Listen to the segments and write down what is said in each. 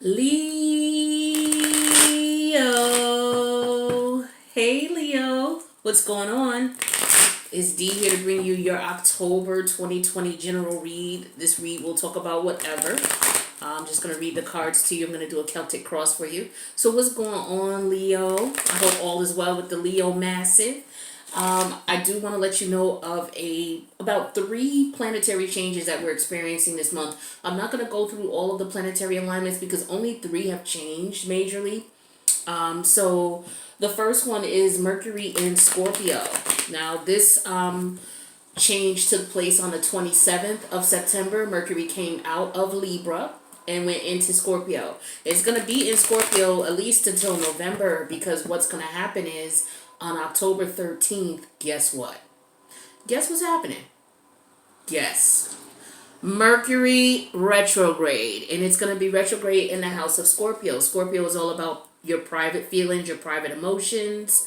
Leo. Hey, Leo. What's going on? It's D here to bring you your October 2020 general read. This read will talk about whatever. I'm just going to read the cards to you. I'm going to do a Celtic cross for you. So what's going on, Leo? I hope all is well with the Leo Massive. I do want to let you know of about 3 planetary changes that we're experiencing this month. I'm not going to go through all of the planetary alignments because only 3 have changed majorly. So the first one is Mercury in Scorpio. Now this change took place on the 27th of September. Mercury came out of Libra and went into Scorpio. It's going to be in Scorpio at least until November, because what's going to happen is on October 13th, guess what? Guess what's happening? Guess. Mercury retrograde, and it's going to be retrograde in the house of Scorpio. Scorpio is all about your private feelings, your private emotions.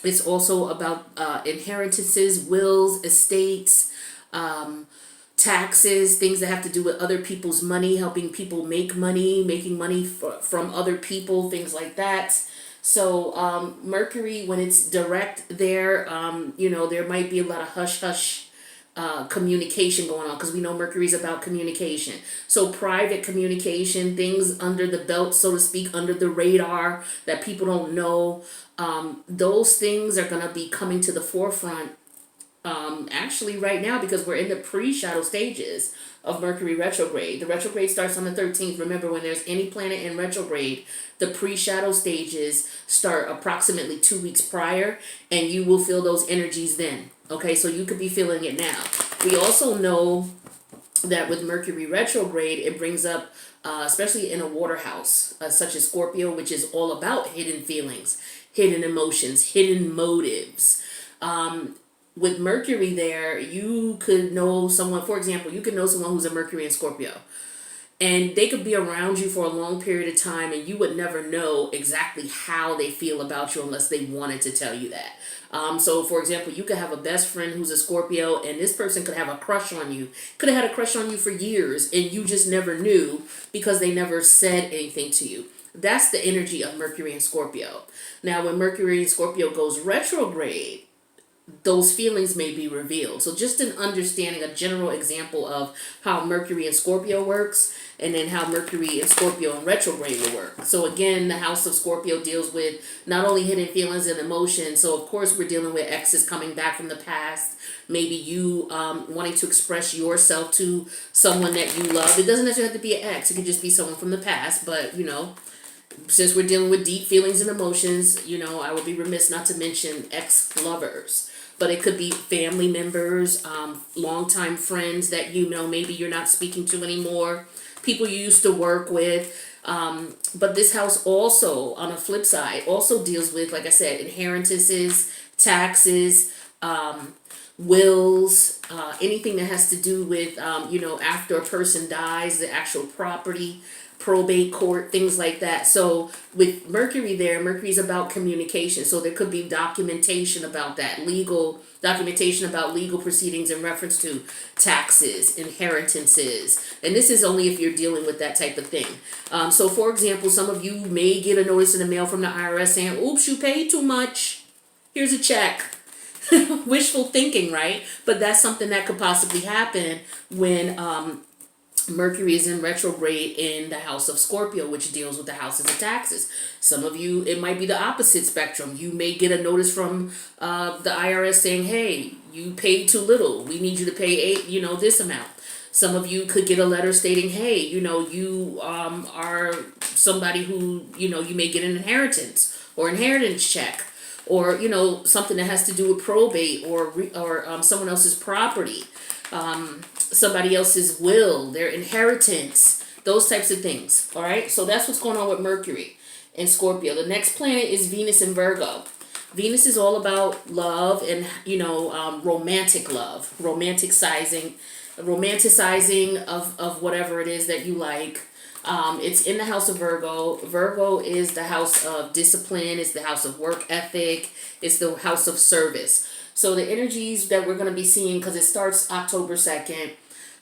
It's also about inheritances, wills, estates, taxes, things that have to do with other people's money, helping people make money, making money from other people, things like that. So Mercury, when it's direct there, there might be a lot of hush-hush communication going on, because we know Mercury's about communication. So private communication, things under the belt, so to speak, under the radar that people don't know, those things are going to be coming to the forefront actually right now, because we're in the pre-shadow stages of Mercury retrograde. The retrograde starts on the 13th. Remember, when there's any planet in retrograde, the pre-shadow stages start approximately 2 weeks prior, and you will feel those energies then. Okay, so you could be feeling it now. We also know that with Mercury retrograde, it brings up, especially in a water house, such as Scorpio, which is all about hidden feelings, hidden emotions, hidden motives. With Mercury there, you could know someone, for example, you could know someone who's a Mercury in Scorpio. And they could be around you for a long period of time, and you would never know exactly how they feel about you unless they wanted to tell you that. So, for example, you could have a best friend who's a Scorpio, and this person could have a crush on you. Could have had a crush on you for years, and you just never knew because they never said anything to you. That's the energy of Mercury in Scorpio. Now, when Mercury in Scorpio goes retrograde, those feelings may be revealed. So just an understanding, a general example of how Mercury in Scorpio works, and then how Mercury in Scorpio in retrograde will work. So again, the house of Scorpio deals with not only hidden feelings and emotions. So of course we're dealing with exes coming back from the past. Maybe you wanting to express yourself to someone that you love. It doesn't necessarily have to be an ex. It could just be someone from the past. But since we're dealing with deep feelings and emotions, I would be remiss not to mention ex-lovers. But it could be family members, longtime friends that maybe you're not speaking to anymore, people you used to work with. But this house also, on a flip side, also deals with, like I said, inheritances, taxes, wills, anything that has to do with, after a person dies, the actual property, probate court, things like that. So with Mercury there, Mercury's about communication. So there could be documentation about that, legal documentation about legal proceedings in reference to taxes, inheritances. And this is only if you're dealing with that type of thing. So for example, some of you may get a notice in the mail from the IRS saying, oops, you paid too much. Here's a check. Wishful thinking, right? But that's something that could possibly happen when Mercury is in retrograde in the house of Scorpio, which deals with the houses of taxes. Some of you, it might be the opposite spectrum. You may get a notice from the IRS saying, hey, you paid too little. We need you to pay this amount. Some of you could get a letter stating, hey, you are somebody who, you may get an inheritance or inheritance check, or, something that has to do with probate or someone else's property. Somebody else's will, their inheritance, those types of things. All right, so that's what's going on with Mercury in Scorpio. The next planet is Venus in Virgo. Venus is all about love and romantic love, romanticizing of whatever it is that you like. It's in the house of Virgo. Virgo is the house of discipline. It's the house of work ethic. It's the house of service. So the energies that we're going to be seeing, because it starts October 2nd,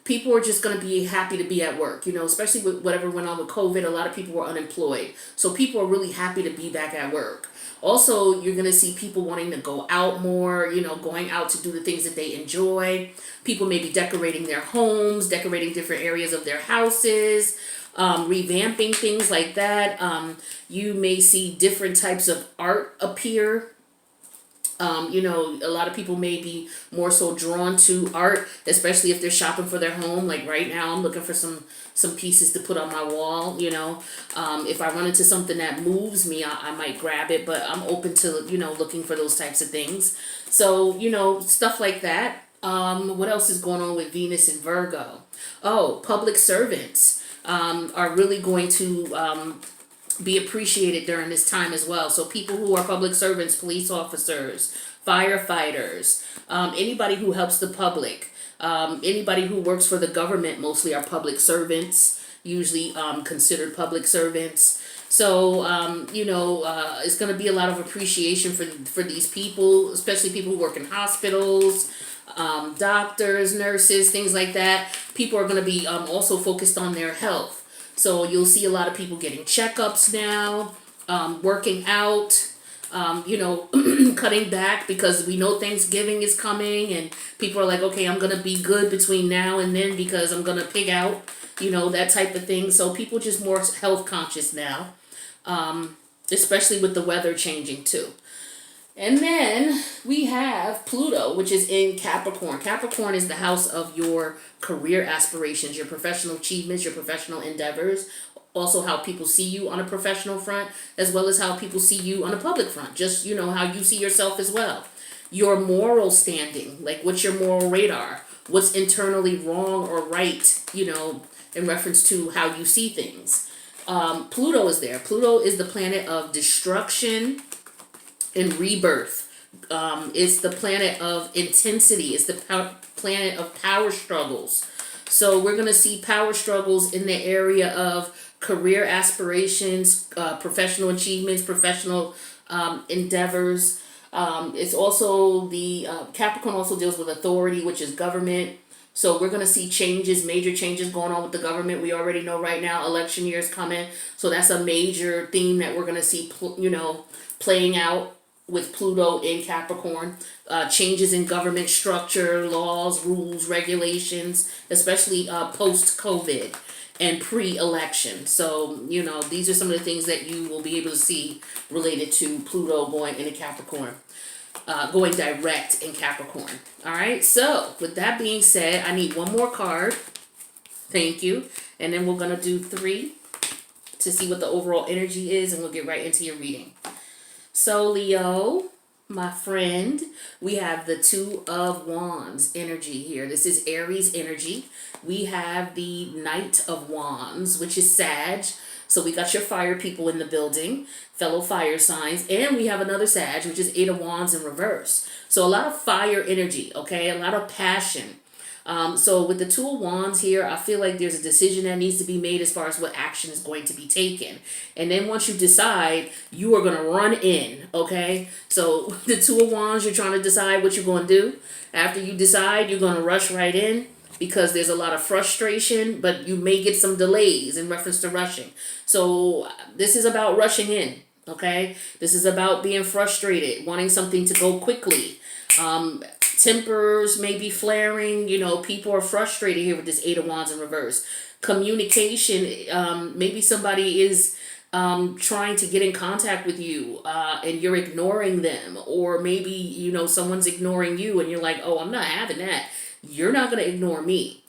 people are just going to be happy to be at work, especially with whatever went on with COVID. A lot of people were unemployed. So people are really happy to be back at work. Also, you're going to see people wanting to go out more, going out to do the things that they enjoy. People may be decorating their homes, decorating different areas of their houses, revamping things like that. You may see different types of art appear. A lot of people may be more so drawn to art, especially if they're shopping for their home. Like right now, I'm looking for some pieces to put on my wall. If I run into something that moves me, I might grab it, but I'm open to, looking for those types of things. So, stuff like that. What else is going on with Venus and Virgo? Oh, public servants are really going to be appreciated during this time as well. So people who are public servants, police officers, firefighters, anybody who helps the public, anybody who works for the government mostly are public servants, usually considered public servants. So, it's going to be a lot of appreciation for these people, especially people who work in hospitals, doctors, nurses, things like that. People are going to be also focused on their health. So you'll see a lot of people getting checkups now, working out, cutting back because we know Thanksgiving is coming and people are like, okay, I'm going to be good between now and then because I'm going to pig out, that type of thing. So people just more health conscious now, especially with the weather changing too. And then we have Pluto, which is in Capricorn. Capricorn is the house of your career aspirations, your professional achievements, your professional endeavors. Also how people see you on a professional front, as well as how people see you on a public front. Just, how you see yourself as well. Your moral standing, like what's your moral radar? What's internally wrong or right, in reference to how you see things. Pluto is there. Pluto is the planet of destruction and rebirth. It's the planet of intensity. It's the planet of power struggles. So we're going to see power struggles in the area of career aspirations, professional achievements, professional endeavors. It's also the Capricorn also deals with authority, which is government. So we're going to see changes, major changes going on with the government. We already know right now election year is coming. So that's a major theme that we're going to see, playing out with Pluto in Capricorn. Changes in government structure, laws, rules, regulations, especially post-COVID and pre-election. So, these are some of the things that you will be able to see related to Pluto going into Capricorn. Going direct in Capricorn. All right, so with that being said, I need one more card. Thank you. And then we're going to do 3 to see what the overall energy is, and we'll get right into your reading. So, Leo, my friend, we have the 2 of Wands energy here. This is Aries energy. We have the Knight of Wands, which is Sag. So we got your fire people in the building, fellow fire signs, and we have another Sag, which is 8 of Wands in reverse. So a lot of fire energy, okay? A lot of passion. So with the 2 of Wands here, I feel like there's a decision that needs to be made as far as what action is going to be taken. And then once you decide, you are going to run in, okay? So the 2 of Wands, you're trying to decide what you're going to do. After you decide, you're going to rush right in because there's a lot of frustration, but you may get some delays in reference to rushing. So this is about rushing in, okay? This is about being frustrated, wanting something to go quickly. Tempers may be flaring. People are frustrated here with this 8 of Wands in reverse. Communication, maybe somebody is trying to get in contact with you and you're ignoring them. Or maybe, someone's ignoring you and you're like, oh, I'm not having that. You're not going to ignore me.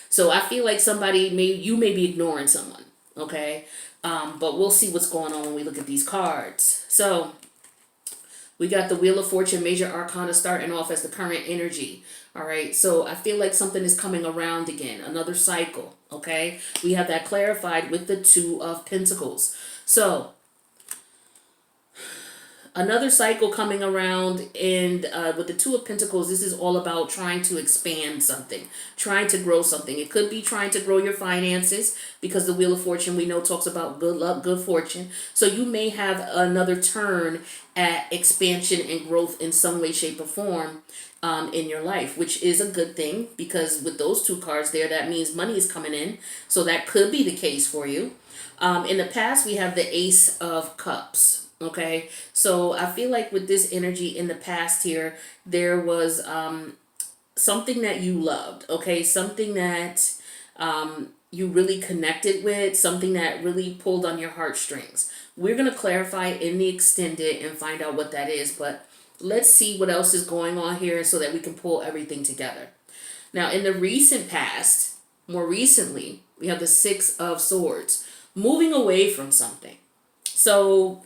So I feel like you may be ignoring someone, okay? But we'll see what's going on when we look at these cards. So we got the Wheel of Fortune, Major Arcana starting off as the current energy. All right, so I feel like something is coming around again, another cycle, okay? We have that clarified with the 2 of Pentacles. So Another cycle coming around, and with the Two of Pentacles, this is all about trying to expand something, trying to grow something. It could be trying to grow your finances, because the Wheel of Fortune, we know, talks about good luck, good fortune. So you may have another turn at expansion and growth in some way, shape, or form in your life, which is a good thing, because with those two cards there, that means money is coming in. So that could be the case for you. In the past, we have the Ace of Cups. Okay, so I feel like with this energy in the past here, there was something that you loved, okay, something that you really connected with, something that really pulled on your heartstrings. We're going to clarify in the extended and find out what that is, but let's see what else is going on here so that we can pull everything together. Now, in the recent past, more recently, we have the Six of Swords, moving away from something. So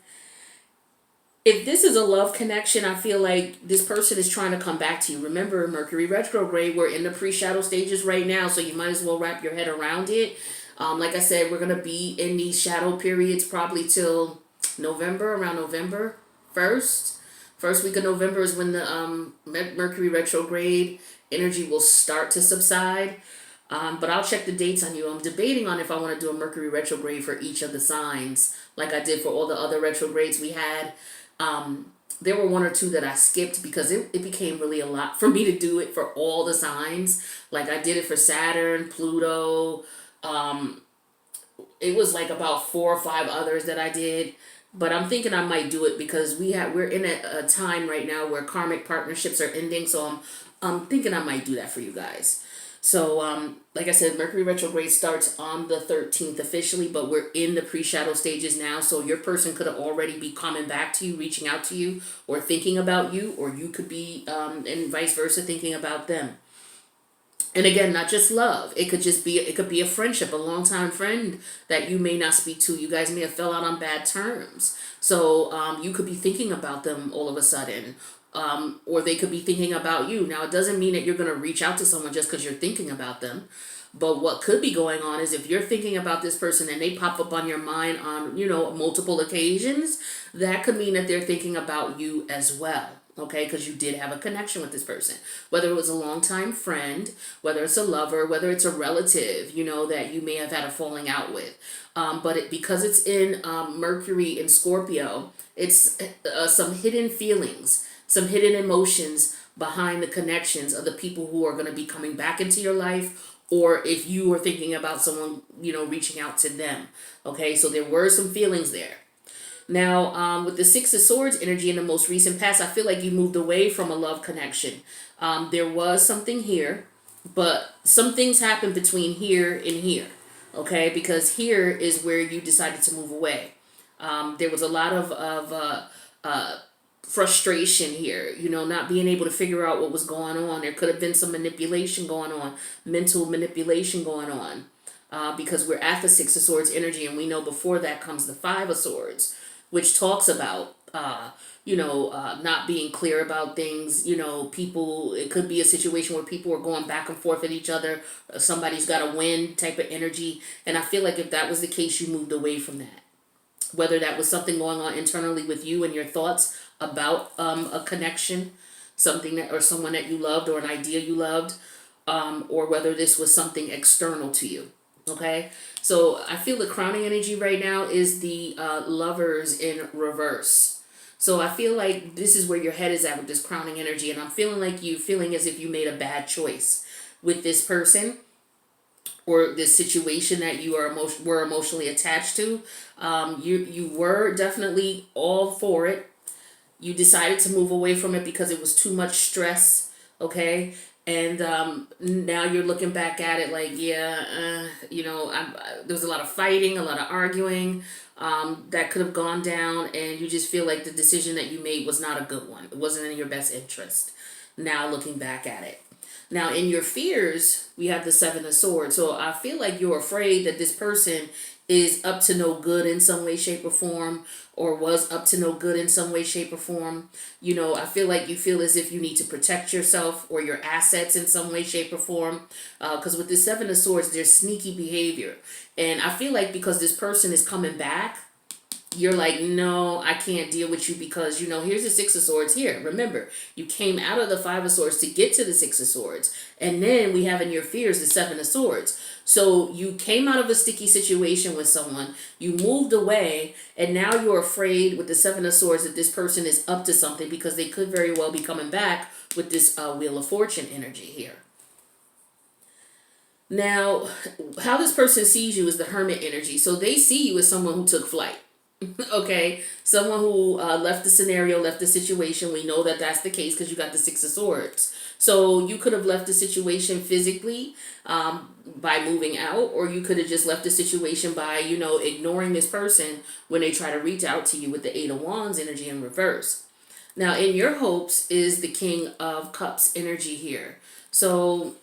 if this is a love connection, I feel like this person is trying to come back to you. Remember, Mercury retrograde, we're in the pre-shadow stages right now, so you might as well wrap your head around it. Like I said, we're going to be in these shadow periods probably till November, around November 1st. First week of November is when the Mercury retrograde energy will start to subside. But I'll check the dates on you. I'm debating on if I want to do a Mercury retrograde for each of the signs, like I did for all the other retrogrades we had. There were one or two that I skipped because it became really a lot for me to do it for all the signs. Like I did it for Saturn, Pluto. It was like about 4 or 5 others that I did. But I'm thinking I might do it because we're in a time right now where karmic partnerships are ending. So I'm thinking I might do that for you guys. So, like I said, Mercury retrograde starts on the 13th officially, but we're in the pre-shadow stages now. So your person could already be coming back to you, reaching out to you, or thinking about you, or you could be, and vice versa, thinking about them. And again, not just love. It could be a friendship, a longtime friend that you may not speak to. You guys may have fell out on bad terms. So you could be thinking about them all of a sudden. Or they could be thinking about you. Now, it doesn't mean that you're going to reach out to someone just because you're thinking about them. But what could be going on is if you're thinking about this person and they pop up on your mind on, multiple occasions, that could mean that they're thinking about you as well. Okay, because you did have a connection with this person. Whether it was a longtime friend, whether it's a lover, whether it's a relative, that you may have had a falling out with. But because it's in Mercury in Scorpio, it's some hidden feelings, some hidden emotions behind the connections of the people who are going to be coming back into your life, or if you are thinking about someone, reaching out to them. Okay, so there were some feelings there. Now, with the Six of Swords energy in the most recent past, I feel like you moved away from a love connection. There was something here, but some things happened between here and here. Okay, because here is where you decided to move away. There was a lot of frustration here, not being able to figure out what was going on. There could have been some manipulation going on, mental manipulation going on, because we're at the Six of Swords energy, and we know before that comes the Five of Swords, which talks about, not being clear about things. People, it could be a situation where people are going back and forth at each other. Somebody's got a win type of energy. And I feel like if that was the case, you moved away from that. Whether that was something going on internally with you and your thoughts about a connection, or someone that you loved, or an idea you loved, or whether this was something external to you. Okay, so I feel the crowning energy right now is the Lovers in reverse. So I feel like this is where your head is at with this crowning energy, and I'm feeling like you feeling as if you made a bad choice with this person or this situation that you were emotionally attached to. You were definitely all for it. You decided to move away from it because it was too much stress. Okay. And now you're looking back at it like, there was a lot of fighting, a lot of arguing that could have gone down, and you just feel like the decision that you made was not a good one. It wasn't in your best interest. Now looking back at it. Now in your fears, we have the Seven of Swords. So I feel like you're afraid that this person is up to no good in some way, shape, or form, or was up to no good in some way, shape, or form. I feel like you feel as if you need to protect yourself or your assets in some way, shape, or form. Because with the Seven of Swords, there's sneaky behavior. And I feel like because this person is coming back, you're like, no, I can't deal with you because, here's the Six of Swords here. Remember, you came out of the Five of Swords to get to the Six of Swords. And then we have in your fears the Seven of Swords. So you came out of a sticky situation with someone, you moved away, and now you're afraid with the Seven of Swords that this person is up to something because they could very well be coming back with this Wheel of Fortune energy here. Now, how this person sees you is the Hermit energy. So they see you as someone who took flight. Okay, someone who left the scenario, left the situation. We know that that's the case because you got the Six of Swords. So you could have left the situation physically by moving out, or you could have just left the situation by, ignoring this person when they try to reach out to you with the Eight of Wands energy in reverse. Now, in your hopes is the King of Cups energy here. So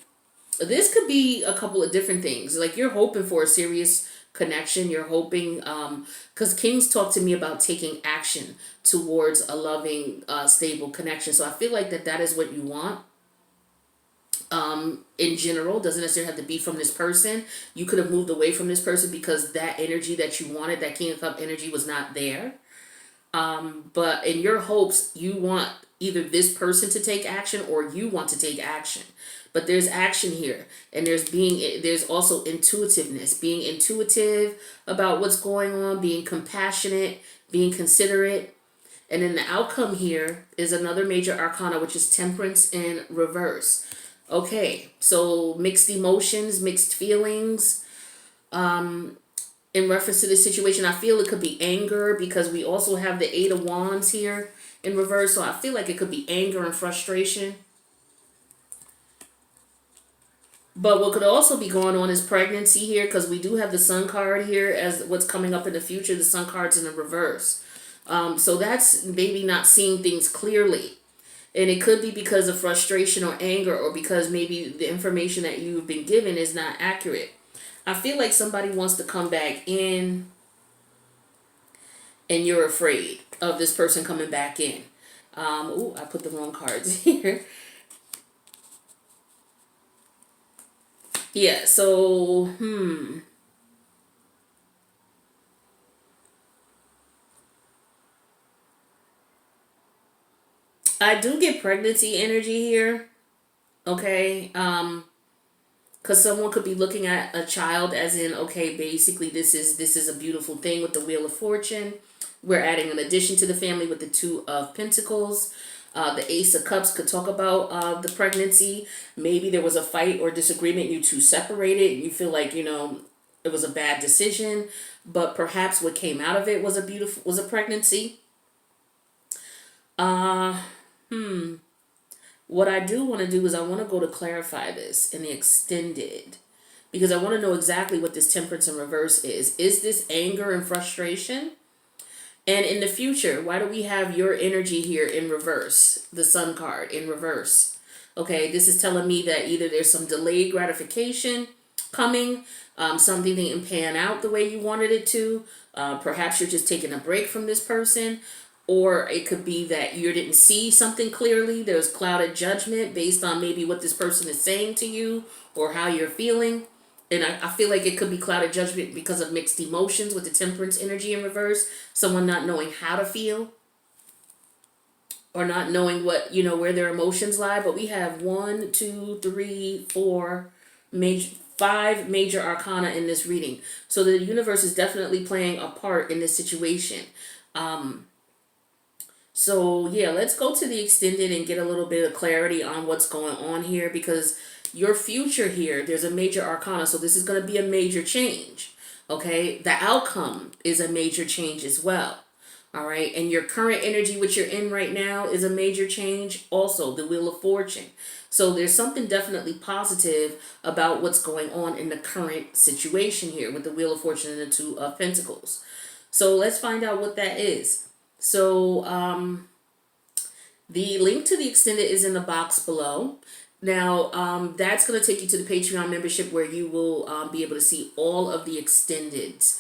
this could be a couple of different things. Like you're hoping for a serious connection. You're hoping, because Kings talk to me about taking action towards a loving, stable connection. So I feel like that is what you want. In general, doesn't necessarily have to be from this person. You could have moved away from this person because that energy that you wanted, that King of Cup energy, was not there. But in your hopes, you want either this person to take action or you want to take action. But there's action here, and there's also intuitiveness, being intuitive about what's going on, being compassionate, being considerate. And then the outcome here is another major arcana, which is Temperance in reverse. Okay, so mixed emotions, mixed feelings. In reference to this situation, I feel it could be anger because we also have the Eight of Wands here in reverse. So I feel like it could be anger and frustration. But what could also be going on is pregnancy here, because we do have the Sun card here as what's coming up in the future. The Sun card's in the reverse. So that's maybe not seeing things clearly. And it could be because of frustration or anger, or because maybe the information that you've been given is not accurate. I feel like somebody wants to come back in and you're afraid of this person coming back in. I put the wrong cards here. Yeah, so, I do get pregnancy energy here, okay? Because someone could be looking at a child as in, okay, basically this is a beautiful thing with the Wheel of Fortune. We're adding an addition to the family with the Two of Pentacles. The Ace of Cups could talk about the pregnancy. Maybe there was a fight or disagreement. You two separated. You feel like, it was a bad decision. But perhaps what came out of it was a pregnancy. What I do want to do is I want to go to clarify this in the extended. Because I want to know exactly what this Temperance in reverse is. Is this anger and frustration? And in the future, why do we have your energy here in reverse? The Sun card in reverse. Okay, this is telling me that either there's some delayed gratification coming, something didn't pan out the way you wanted it to. Perhaps you're just taking a break from this person. Or it could be that you didn't see something clearly. There's clouded judgment based on maybe what this person is saying to you or how you're feeling. And I feel like it could be clouded judgment because of mixed emotions with the Temperance energy in reverse. Someone not knowing how to feel or not knowing what, where their emotions lie. But we have 1, 2, 3, 4, 5 major arcana in this reading. So the universe is definitely playing a part in this situation. So yeah, let's go to the extended and get a little bit of clarity on what's going on here, because your future here, there's a major arcana. So this is going to be a major change. Okay. The outcome is a major change as well. All right. And your current energy, which you're in right now, is a major change. Also, the Wheel of Fortune. So there's something definitely positive about what's going on in the current situation here with the Wheel of Fortune and the Two of Pentacles. So let's find out what that is. So the link to the extended is in the box below. Now, that's going to take you to the Patreon membership where you will be able to see all of the extendeds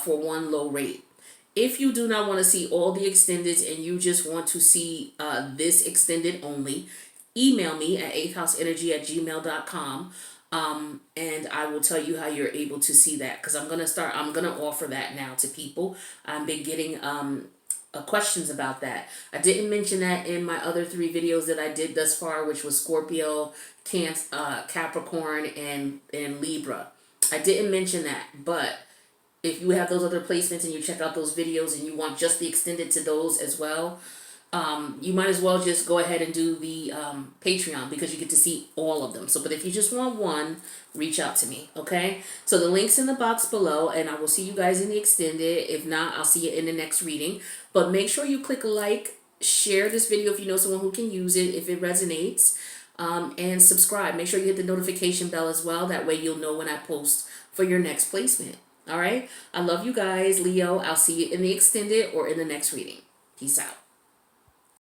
for one low rate. If you do not want to see all the extendeds and you just want to see this extended only, email me at 8thhouseenergy@gmail.com. And I will tell you how you're able to see that, because I'm gonna offer that now to people. I've been getting questions about that. I didn't mention that in my other 3 videos that I did thus far, which was Scorpio, Cancer, Capricorn, and Libra. I didn't mention that, but if you have those other placements and you check out those videos and you want just the extended to those as well, you might as well just go ahead and do the Patreon, because you get to see all of them. So, but if you just want one, reach out to me, okay? So the link's in the box below, and I will see you guys in the extended. If not, I'll see you in the next reading. But make sure you click like, share this video if you know someone who can use it, if it resonates, and subscribe. Make sure you hit the notification bell as well. That way you'll know when I post for your next placement. All right? I love you guys, Leo. I'll see you in the extended or in the next reading. Peace out.